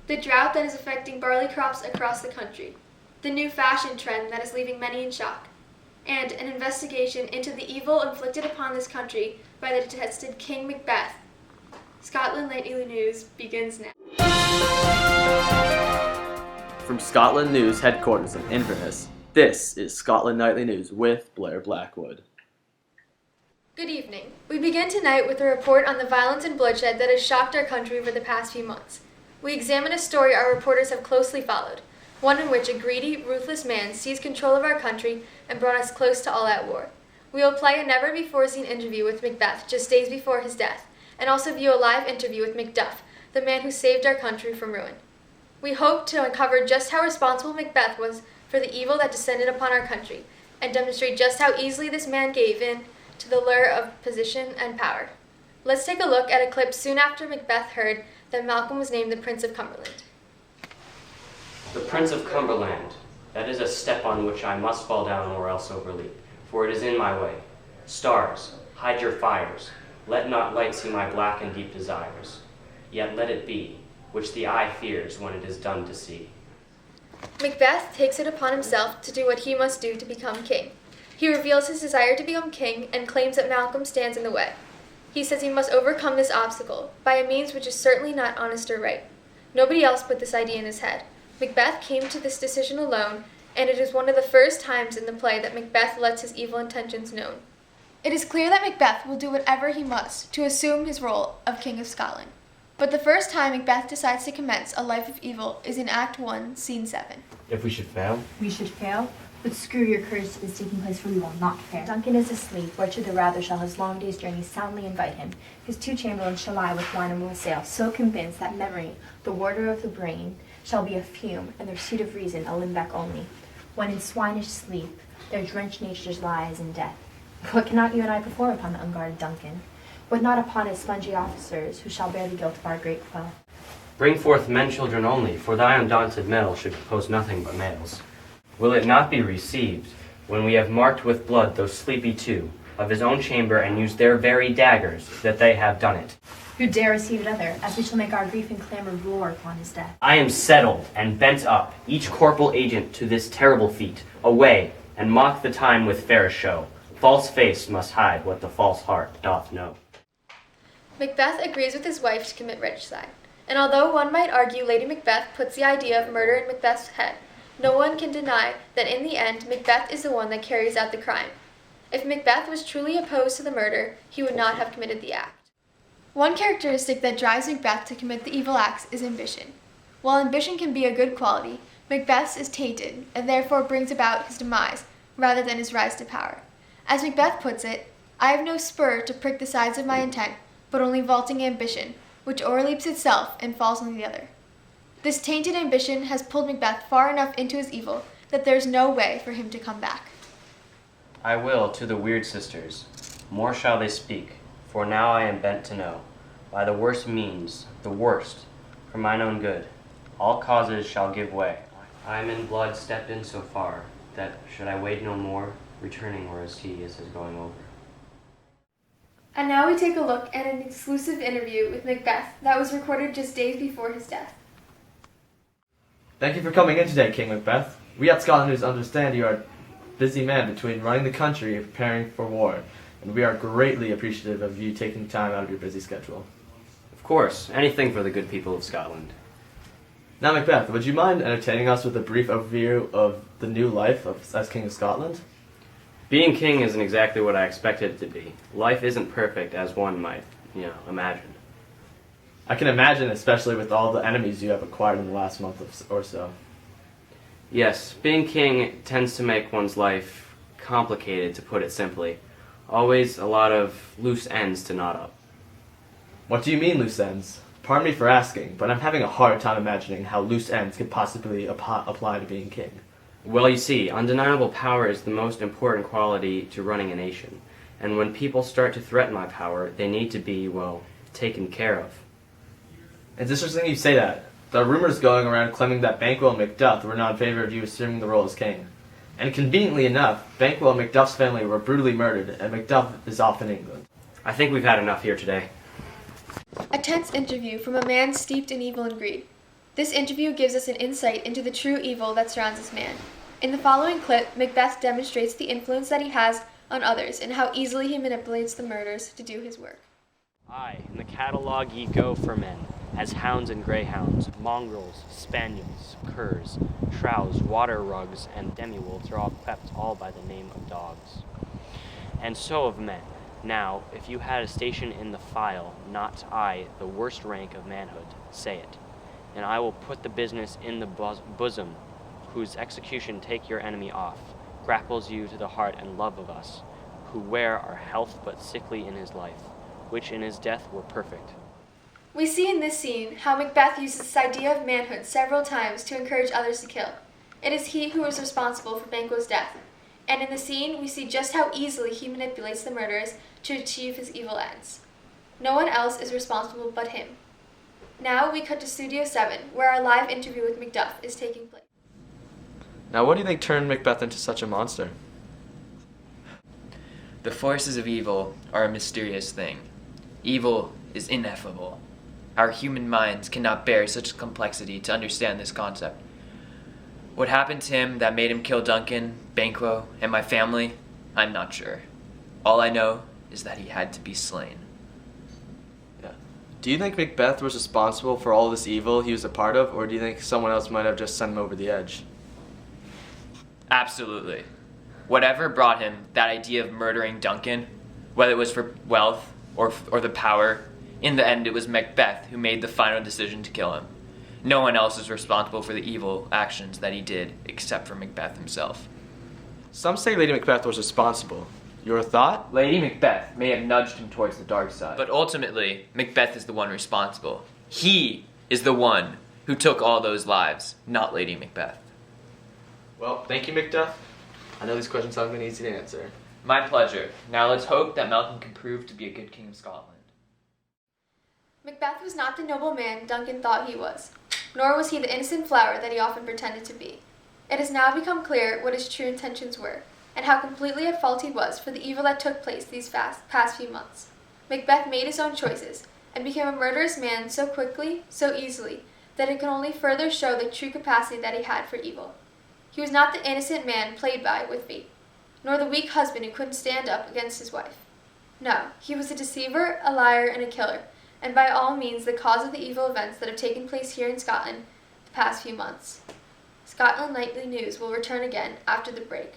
the drought that is affecting barley crops across the country, the new fashion trend that is leaving many in shock, and an investigation into the evil inflicted upon this country by the detested King Macbeth. Scotland Nightly News begins now. From Scotland News headquarters in Inverness, this is Scotland Nightly News with Blair Blackwood. Good evening. We begin tonight with a report on the violence and bloodshed that has shocked our country over the past few months. We examine a story our reporters have closely followed, one in which a greedy, ruthless man seized control of our country and brought us close to all-out war. We will play a never-before-seen interview with Macbeth just days before his death, and also view a live interview with Macduff, the man who saved our country from ruin. We hope to uncover just how responsible Macbeth was for the evil that descended upon our country, and demonstrate just how easily this man gave in to the lure of position and power. Let's take a look at a clip soon after Macbeth heard that Malcolm was named the Prince of Cumberland. The Prince of Cumberland, that is a step on which I must fall down or else overleap, for it is in my way. Stars, hide your fires, let not light see my black and deep desires. Yet let it be, which the eye fears when it is done to see. Macbeth takes it upon himself to do what he must do to become king. He reveals his desire to become king and claims that Malcolm stands in the way. He says he must overcome this obstacle by a means which is certainly not honest or right. Nobody else put this idea in his head. Macbeth came to this decision alone, and it is one of the first times in the play that Macbeth lets his evil intentions known. It is clear that Macbeth will do whatever he must to assume his role of King of Scotland. But the first time Macbeth decides to commence a life of evil is in Act 1, Scene 7. If we should fail? We should fail? But screw your courage to this taking place, for we will not fail. Duncan is asleep, where to the rather shall his long day's journey soundly invite him. His two chamberlains shall lie with wine and will sail, so convinced that memory, the warder of the brain, shall be a fume, and their seat of reason a limbeck only. When in swinish sleep, their drenched natures lies in death. What cannot you and I perform upon the unguarded Duncan? What not upon his spongy officers, who shall bear the guilt of our great foe? Bring forth men children only, for thy undaunted mill should propose nothing but males. Will it not be received, when we have marked with blood those sleepy two, of his own chamber, and used their very daggers, that they have done it? Who dare receive another, as we shall make our grief and clamor roar upon his death? I am settled and bent up, each corporal agent to this terrible feat. Away, and mock the time with fairest show. False face must hide what the false heart doth know. Macbeth agrees with his wife to commit regicide, and although one might argue Lady Macbeth puts the idea of murder in Macbeth's head, no one can deny that in the end, Macbeth is the one that carries out the crime. If Macbeth was truly opposed to the murder, he would not have committed the act. One characteristic that drives Macbeth to commit the evil acts is ambition. While ambition can be a good quality, Macbeth's is tainted, and therefore brings about his demise, rather than his rise to power. As Macbeth puts it, I have no spur to prick the sides of my intent, but only vaulting ambition, which o'erleaps itself and falls on the other. This tainted ambition has pulled Macbeth far enough into his evil that there is no way for him to come back. I will to the weird sisters, more shall they speak, for now I am bent to know, by the worst means, the worst, for mine own good, all causes shall give way. I am in blood stepped in so far, that should I wade no more, returning were as tedious as going over. And now we take a look at an exclusive interview with Macbeth that was recorded just days before his death. Thank you for coming in today, King Macbeth. We at Scotland News understand you are a busy man between running the country and preparing for war, and we are greatly appreciative of you taking time out of your busy schedule. Of course, anything for the good people of Scotland. Now, Macbeth, would you mind entertaining us with a brief overview of the new life as King of Scotland? Being king isn't exactly what I expected it to be. Life isn't perfect as one might, imagine. I can imagine, especially with all the enemies you have acquired in the last month or so. Yes, being king tends to make one's life complicated, to put it simply. Always a lot of loose ends to knot up. What do you mean, loose ends? Pardon me for asking, but I'm having a hard time imagining how loose ends could possibly apply to being king. Well, you see, undeniable power is the most important quality to running a nation. And when people start to threaten my power, they need to be, taken care of. It's interesting you say that. There are rumors going around claiming that Banquo and Macduff were not in favor of you assuming the role as king. And conveniently enough, Banquo and Macduff's family were brutally murdered, and Macduff is off in England. I think we've had enough here today. A tense interview from a man steeped in evil and greed. This interview gives us an insight into the true evil that surrounds this man. In the following clip, Macbeth demonstrates the influence that he has on others and how easily he manipulates the murderers to do his work. Aye, in the catalogue ye go for men, as hounds and greyhounds, mongrels, spaniels, curs, shrouds, water rugs, and demi-wolves are all kept all by the name of dogs. And so of men. Now, if you had a station in the file, not I, the worst rank of manhood, say it, and I will put the business in the bosom, whose execution take your enemy off, grapples you to the heart and love of us, who wear our health but sickly in his life, which in his death were perfect. We see in this scene how Macbeth uses this idea of manhood several times to encourage others to kill. It is he who is responsible for Banquo's death, and in the scene we see just how easily he manipulates the murderers to achieve his evil ends. No one else is responsible but him. Now we cut to Studio 7, where our live interview with Macduff is taking place. Now, what do you think turned Macbeth into such a monster? The forces of evil are a mysterious thing. Evil is ineffable. Our human minds cannot bear such complexity to understand this concept. What happened to him that made him kill Duncan, Banquo, and my family, I'm not sure. All I know is that he had to be slain. Yeah. Do you think Macbeth was responsible for all this evil he was a part of, or do you think someone else might have just sent him over the edge? Absolutely. Whatever brought him that idea of murdering Duncan, whether it was for wealth or the power, in the end it was Macbeth who made the final decision to kill him. No one else is responsible for the evil actions that he did except for Macbeth himself. Some say Lady Macbeth was responsible. Your thought? Lady Macbeth may have nudged him towards the dark side. But ultimately, Macbeth is the one responsible. He is the one who took all those lives, not Lady Macbeth. Well, thank you, Macduff. I know these questions haven't been easy to answer. My pleasure. Now let's hope that Malcolm can prove to be a good king of Scotland. Macbeth was not the noble man Duncan thought he was, nor was he the innocent flower that he often pretended to be. It has now become clear what his true intentions were, and how completely at fault he was for the evil that took place these past few months. Macbeth made his own choices, and became a murderous man so quickly, so easily, that it can only further show the true capacity that he had for evil. He was not the innocent man played by with fate, nor the weak husband who couldn't stand up against his wife. No, he was a deceiver, a liar, and a killer, and by all means the cause of the evil events that have taken place here in Scotland the past few months. Scotland Nightly News will return again after the break.